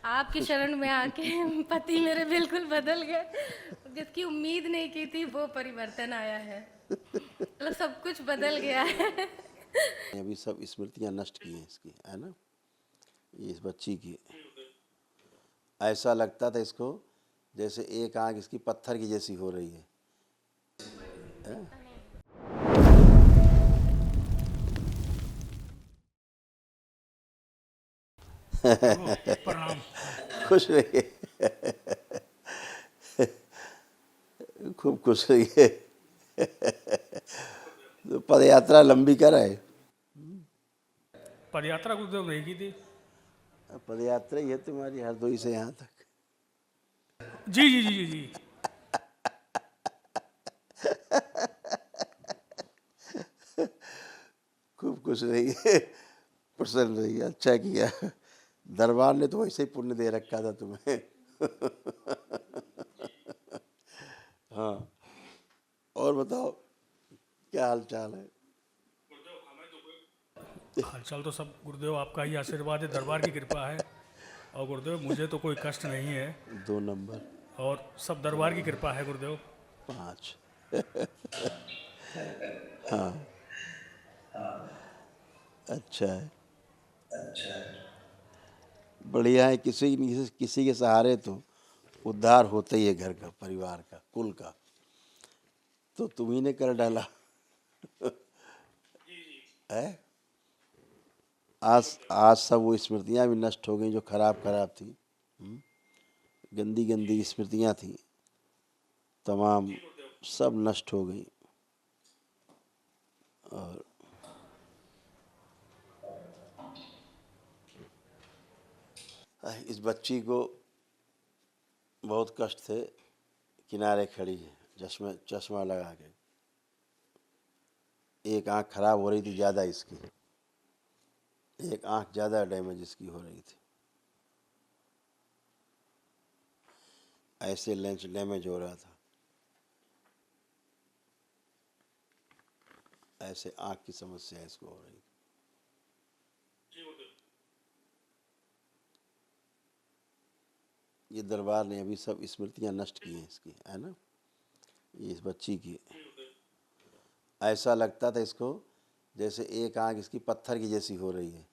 आपकी शरण में आके पति मेरे बिल्कुल बदल गए। जिसकी उम्मीद नहीं की थी वो परिवर्तन आया है, मतलब सब कुछ बदल गया है। अभी सब स्मृतियां नष्ट की हैं इसकी, है ना, ये इस बच्ची की। ऐसा लगता था इसको जैसे एक आंख इसकी पत्थर की जैसी हो रही है, हैं? प्रणाम। खुश रहिए, खूब खुश रहिए। तो पद यात्रा लंबी कर है। पदयात्रा गुरुदेव नहीं की थी। पद यात्रा ही है तुम्हारी हरदोई से यहाँ तक। जी जी जी जी जी। खूब खुश रहिए, प्रसन्न रहिए, अच्छा किया। दरबार ने तो वैसे ही पुण्य दे रखा था तुम्हें। हाँ, और बताओ क्या हाल चाल है? हालचाल तो सब गुरुदेव आपका ही आशीर्वाद है, दरबार की कृपा है। और गुरुदेव मुझे तो कोई कष्ट नहीं है, 2 नंबर और सब दरबार की कृपा है गुरुदेव। 5। अच्छा है, बढ़िया है। किसी के सहारे तो उद्धार होता ही है, घर का, परिवार का, कुल का। तो तुम ही ने कर डाला है। आज आज सब वो स्मृतियां भी नष्ट हो गई जो खराब खराब थी, गंदी गंदी स्मृतियां थी, तमाम सब नष्ट हो गई। और इस बच्ची को बहुत कष्ट थे, किनारे खड़ी है, चश्मा चश्मा लगा के। एक आंख खराब हो रही थी ज़्यादा इसकी, एक आंख ज़्यादा डैमेज इसकी हो रही थी, ऐसे लेंस डैमेज हो रहा था, ऐसे आंख की समस्या इसको हो रही थी। ये दरबार ने अभी सब स्मृतियां नष्ट की हैं इसकी, है ना, ये इस बच्ची की। ऐसा लगता था इसको जैसे एक आंख इसकी पत्थर की जैसी हो रही है,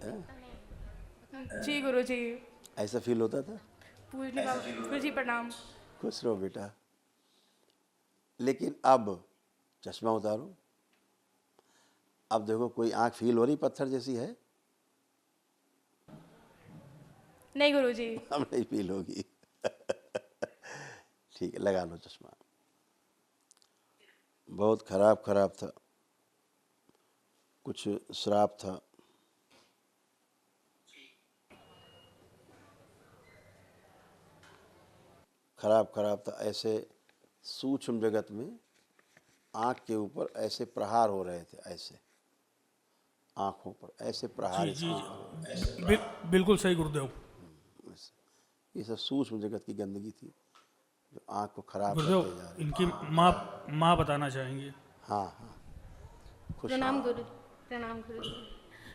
हैं? जी गुरु जी। ऐसा फील होता था। पूजनी बाबा गुरु जी प्रणाम। खुश रहो बेटा। लेकिन अब चश्मा उतारो, अब देखो कोई आंख फील हो रही पत्थर जैसी है? नहीं गुरु जी। अब नहीं फील होगी। ठीक है, लगा लो चश्मा। बहुत खराब खराब था, कुछ श्राप था। खराब खराब था, ऐसे सूक्ष्म जगत में आँख के ऊपर ऐसे प्रहार हो रहे थे, ऐसे आँखों पर ऐसे प्रहार जी जी इसके जी। ऊपर हो रहे बिल्कुल सही गुरुदेव। थे ऐसे। ये सब सूक्ष्म जगत की गंदगी थी जो आँख को खराब करते जा गुरुदेव रही इनकी थी। माँ माँ बताना चाहेंगे। हाँ हाँ, खुश प्रणाम रहो। गुरु। प्रणाम गुरु जी।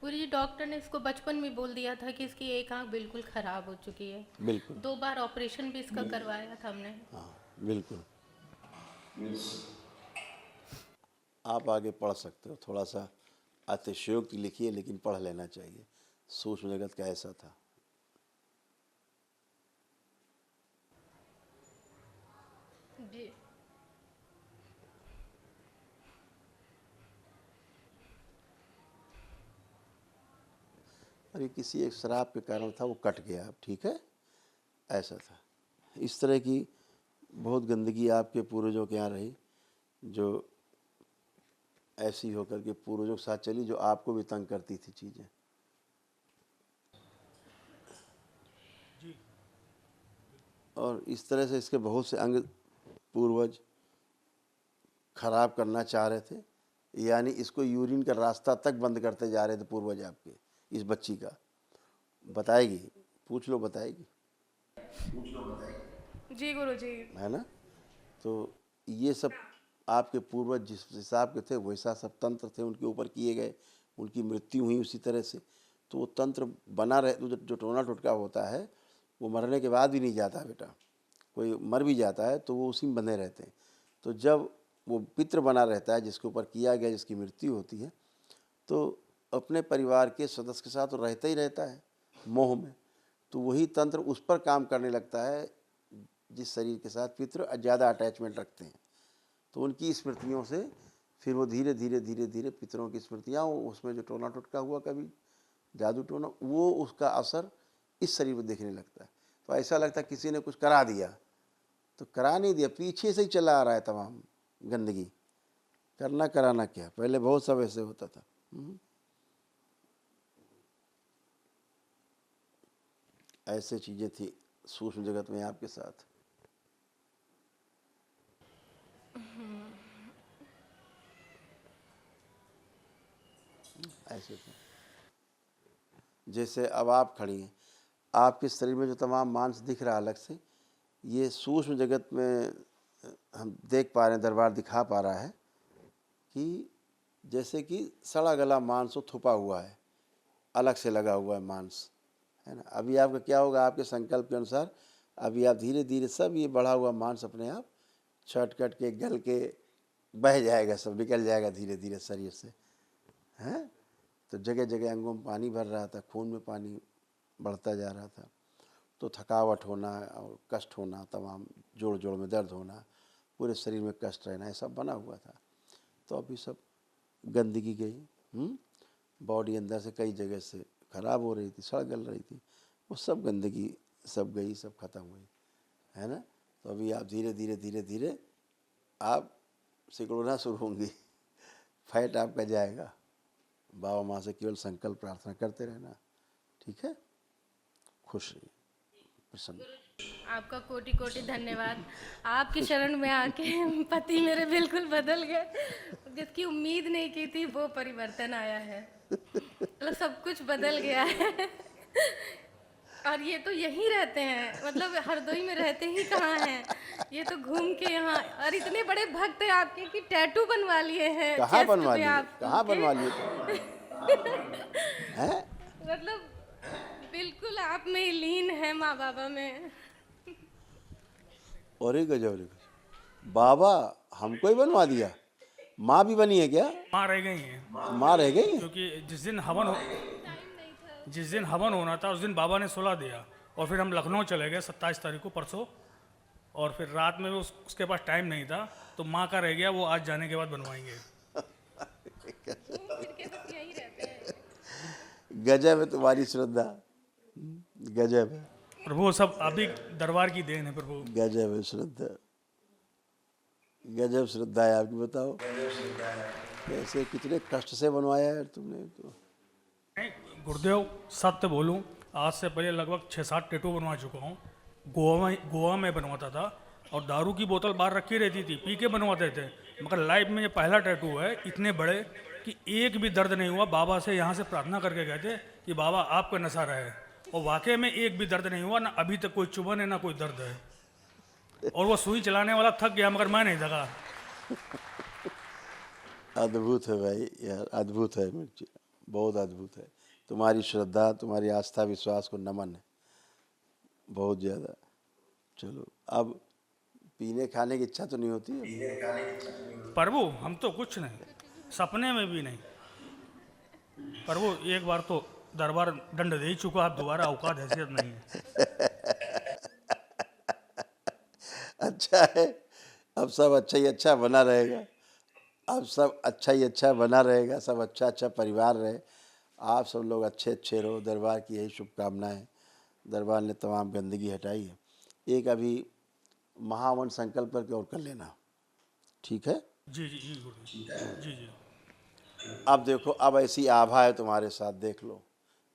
गुरु जी डॉक्टर ने इसको बचपन में बोल दिया था कि इसकी एक आंख बिल्कुल खराब हो चुकी है। बिल्कुल, 2 बार ऑपरेशन भी इसका करवाया था हमने। हाँ बिल्कुल। आप आगे पढ़ सकते हो, थोड़ा सा अतिशयोक्ति लिखिए, लेकिन पढ़ लेना चाहिए। सूक्ष्म जगत का ऐसा था। जी। और ये किसी एक शराब के कारण था, वो कट गया, अब ठीक है, ऐसा था। इस तरह की बहुत गंदगी आपके पूर्वजों के यहाँ रही, जो ऐसी होकर के पूर्वजों के साथ चली, जो आपको भी तंग करती थी चीज़ें। और इस तरह से इसके बहुत से अंग पूर्वज खराब करना चाह रहे थे, यानी इसको यूरिन का रास्ता तक बंद करते जा रहे थे पूर्वज आपके, इस बच्ची का। बताएगी, पूछ लो, बताएगी, जी गुरु जी। है ना। तो ये सब आपके पूर्वज जिस हिसाब के थे वैसा सब तंत्र थे उनके ऊपर किए गए, उनकी मृत्यु हुई उसी तरह से। तो वो तंत्र बना रहे, जो टोना टोटका होता है वो मरने के बाद भी नहीं जाता बेटा। कोई मर भी जाता है तो वो उसी में बंधे रहते हैं। तो जब वो पित्र बना रहता है, जिसके ऊपर किया गया, जिसकी मृत्यु होती है, तो अपने परिवार के सदस्य के साथ तो रहता ही रहता है मोह में। तो वही तंत्र उस पर काम करने लगता है जिस शरीर के साथ पितृ ज़्यादा अटैचमेंट रखते हैं। तो उनकी स्मृतियों से फिर वो धीरे धीरे धीरे धीरे पितरों की स्मृतियाँ, उसमें जो टोना टोटका हुआ कभी जादू टोना, वो उसका असर इस शरीर में दिखने लगता है। तो ऐसा लगता है किसी ने कुछ करा दिया, तो करा नहीं दिया, पीछे से ही चला आ रहा है तमाम गंदगी। करना कराना क्या, पहले बहुत सब ऐसे होता था। ऐसे चीज़ें थी सूक्ष्म जगत में आपके साथ। ऐसे थे। जैसे अब आप खड़ी हैं, आपके शरीर में जो तमाम मांस दिख रहा है अलग से, ये सूक्ष्म जगत में हम देख पा रहे हैं, दरबार दिखा पा रहा है कि जैसे कि सड़ा गला मांस वो थुपा हुआ है, अलग से लगा हुआ है मांस, है ना। अभी आपका क्या होगा, आपके संकल्प के अनुसार अभी आप धीरे धीरे सब ये बढ़ा हुआ मांस अपने आप छट कट के गल के बह जाएगा, सब निकल जाएगा धीरे धीरे शरीर से, हैं। तो जगह जगह अंगों में पानी भर रहा था, खून में पानी बढ़ता जा रहा था। तो थकावट होना और कष्ट होना, तमाम जोड़ जोड़ में दर्द होना, पूरे शरीर में कष्ट रहना, ये सब बना हुआ था। तो अभी सब गंदगी गई, बॉडी अंदर से कई जगह से खराब हो रही थी, सड़ गल रही थी, वो सब गंदगी सब गई, सब खत्म हुई, है ना। तो अभी आप धीरे धीरे धीरे धीरे आप सिकुड़ना शुरू होंगी, फैट आपका जाएगा। बाबा माँ से केवल संकल्प प्रार्थना करते रहना, ठीक है। खुश रहिए, प्रसन्न। आपका कोटि कोटि धन्यवाद। आपकी शरण में आके पति मेरे बिल्कुल बदल गए। जिसकी उम्मीद नहीं की थी वो परिवर्तन आया है, मतलब सब कुछ बदल गया है। और ये तो यहीं रहते हैं, मतलब हरदोई में रहते ही कहाँ हैं, ये तो घूम के यहाँ। और इतने बड़े भक्त हैं आपके कि टैटू बनवा लिए हैं कहाँ चेस्ट बनवा पे लिए, आप कहाँ के। बनवा लिए हैं? मतलब बिल्कुल आप में ही लीन है माँ बाबा में। और एक गजब, बाबा हमको ही बनवा दिया, माँ भी बनी है क्या? माँ रह गई हैं, माँ रह गई है? क्योंकि जिस दिन हवन होना था उस दिन बाबा ने सुला दिया, और फिर हम लखनऊ चले गए 27 तारीख को, परसों। और फिर रात में भी उसके पास टाइम नहीं था, तो माँ का रह गया, वो आज जाने के बाद बनवाएंगे। गजब है तुम्हारी श्रद्धा, गजब है, प्रभु सब अभी दरबार की देन है प्रभु। गजब है श्रद्धा, गजब श्रद्धा है आपकी। बताओ कैसे, कितने कष्ट से बनवाया है तुमने तो। गुरुदेव सत्य बोलूं, आज से पहले लगभग 6-7 टैटू बनवा चुका हूँ। गोवा में बनवाता था, और दारू की बोतल बाहर रखी रहती थी, पी के बनवाते थे। मगर लाइफ में ये पहला टैटू है इतने बड़े कि एक भी दर्द नहीं हुआ। बाबा से यहाँ से प्रार्थना करके गए थे कि बाबा आपका नशा रहे, और वाकई में एक भी दर्द नहीं हुआ, ना अभी तक कोई चुभन है ना कोई दर्द है। और वो सुई चलाने वाला थक गया, मगर मैं नहीं थका। अद्भुत है भाई यार, अद्भुत है मिर्ची, बहुत अद्भुत है। तुम्हारी श्रद्धा, तुम्हारी आस्था विश्वास को नमन है, बहुत ज़्यादा। चलो अब पीने खाने की इच्छा तो नहीं होती है? प्रभु हम तो कुछ नहीं, सपने में भी नहीं। प्रभु एक बार तो दरबार दंड दे ही चुका, अब दोबारा औकात हैसियत नहीं है। अच्छा है, अब सब अच्छा ही अच्छा बना रहेगा, अब सब अच्छा ही अच्छा बना रहेगा, सब अच्छा अच्छा परिवार रहे, आप सब लोग अच्छे अच्छे रहो, दरबार की यही शुभकामनाएं। दरबार ने तमाम गंदगी हटाई है। एक अभी महावन संकल्प करके और कर लेना, ठीक है? जी जी जी गुरु जी जी। अब देखो, अब ऐसी आभा है तुम्हारे साथ, देख लो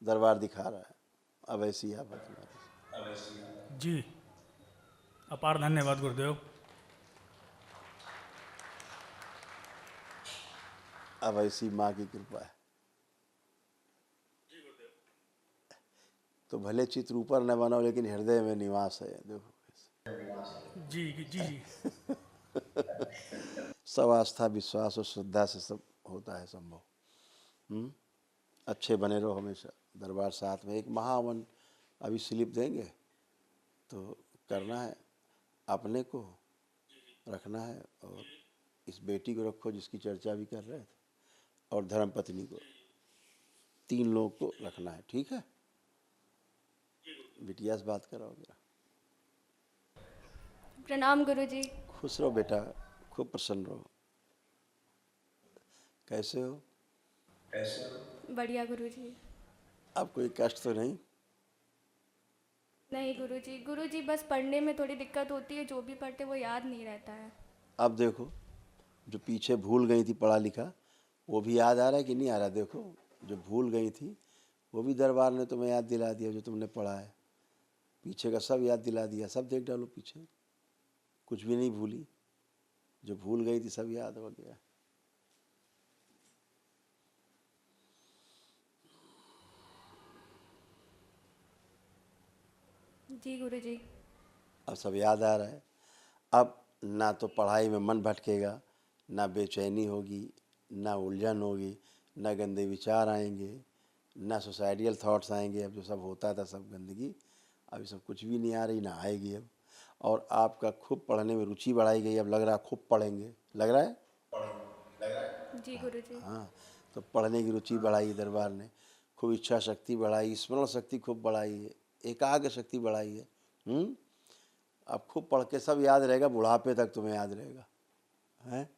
दरबार दिखा रहा है, अब ऐसी आभा तुम्हारे साथ। जी अपार धन्यवाद गुरुदेव। अब ऐसी माँ की कृपा है। तो भले चित्र ऊपर न बनाओ, लेकिन हृदय में निवास है, देखो जी जी जी। सब आस्था विश्वास और श्रद्धा से सब होता है संभव। अच्छे बने रहो हमेशा। दरबार साथ में एक महावन अभी स्लिप देंगे तो करना है, अपने को रखना है और इस बेटी को रखो जिसकी चर्चा भी कर रहे थे, और धर्मपत्नी को, 3 लोगों को रखना है। ठीक है, बिटिया से बात कराओ जरा। प्रणाम गुरुजी। खुश रहो बेटा, खूब प्रसन्न रहो। कैसे हो? बढ़िया गुरुजी। अब कोई कष्ट तो नहीं? नहीं गुरुजी, गुरुजी बस पढ़ने में थोड़ी दिक्कत होती है, जो भी पढ़ते वो याद नहीं रहता है। अब देखो, जो पीछे भूल गई थी पढ़ा लिखा, वो भी याद आ रहा है कि नहीं आ रहा? देखो, जो भूल गई थी वो भी दरबार ने तुम्हें याद दिला दिया, जो तुमने पढ़ा है पीछे का सब याद दिला दिया। सब देख डालो पीछे, कुछ भी नहीं भूली। जो भूल गई थी सब याद हो गया। जी गुरुजी। अब सब याद आ रहा है। अब ना तो पढ़ाई में मन भटकेगा, ना बेचैनी होगी, ना उलझन होगी, ना गंदे विचार आएंगे, ना सोसाइटियल थॉट्स आएंगे। अब जो सब होता था सब गंदगी, अभी सब कुछ भी नहीं आ रही, ना आएगी अब। और आपका खूब पढ़ने में रुचि बढ़ाई गई। अब लग रहा है खूब पढ़ेंगे, लग रहा है? जी गुरुजी। हाँ, तो पढ़ने की रुचि बढ़ाई दरबार ने, खूब इच्छा शक्ति बढ़ाई, स्मरण शक्ति खूब बढ़ाई है, एकाग्र शक्ति बढ़ाई है। अब खूब पढ़ के सब याद रहेगा, बुढ़ापे तक तुम्हें याद रहेगा। हैं?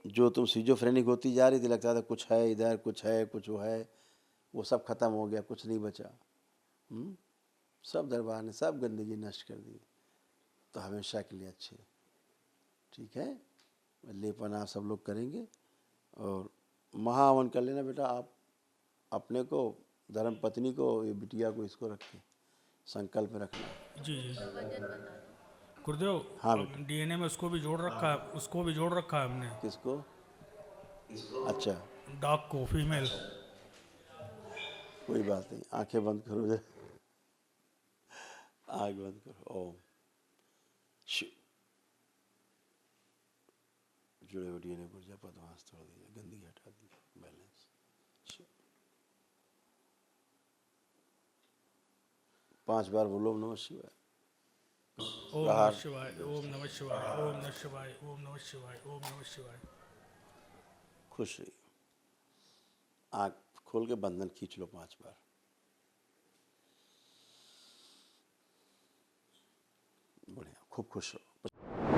जो तुम सिजोफ्रेनिक होती जा रही थी, लगता था कुछ है इधर, कुछ है, कुछ वो है, वो सब खत्म हो गया, कुछ नहीं बचा। सब दरबार ने सब गंदगी नष्ट कर दी, तो हमेशा के लिए अच्छे। ठीक है, लेपन आप सब लोग करेंगे और महावन कर लेना बेटा। आप अपने को, धर्म पत्नी को, ये बिटिया को, इसको रख के संकल्प में रखना। जी जी गुरुदेव, हाँ अब बेटा। डीएनए में उसको भी जोड़ रखा है, उसको भी जोड़ रखा है हमने, किसको? अच्छा, डॉग को, फीमेल। कोई बात नहीं, आंखें बंद करो जरा, आँख बंद करो। ओम शिव। जुड़े हुए डीएनए ऊर्जा पद्मास तोड़ दीजिए, गंदगी हटा दीजिए, बैलेंस। शिव। 5 बार बोलो ओम नमः शिवाय। ओम नमः शिवाय, ओम नमः शिवाय, ओम नमः शिवाय, ओम नमः शिवाय, ओम नमः शिवाय। खुश रहिए। आँख खोल के बंधन खींच लो 5 बार। बढ़िया, खूब खुश रहो।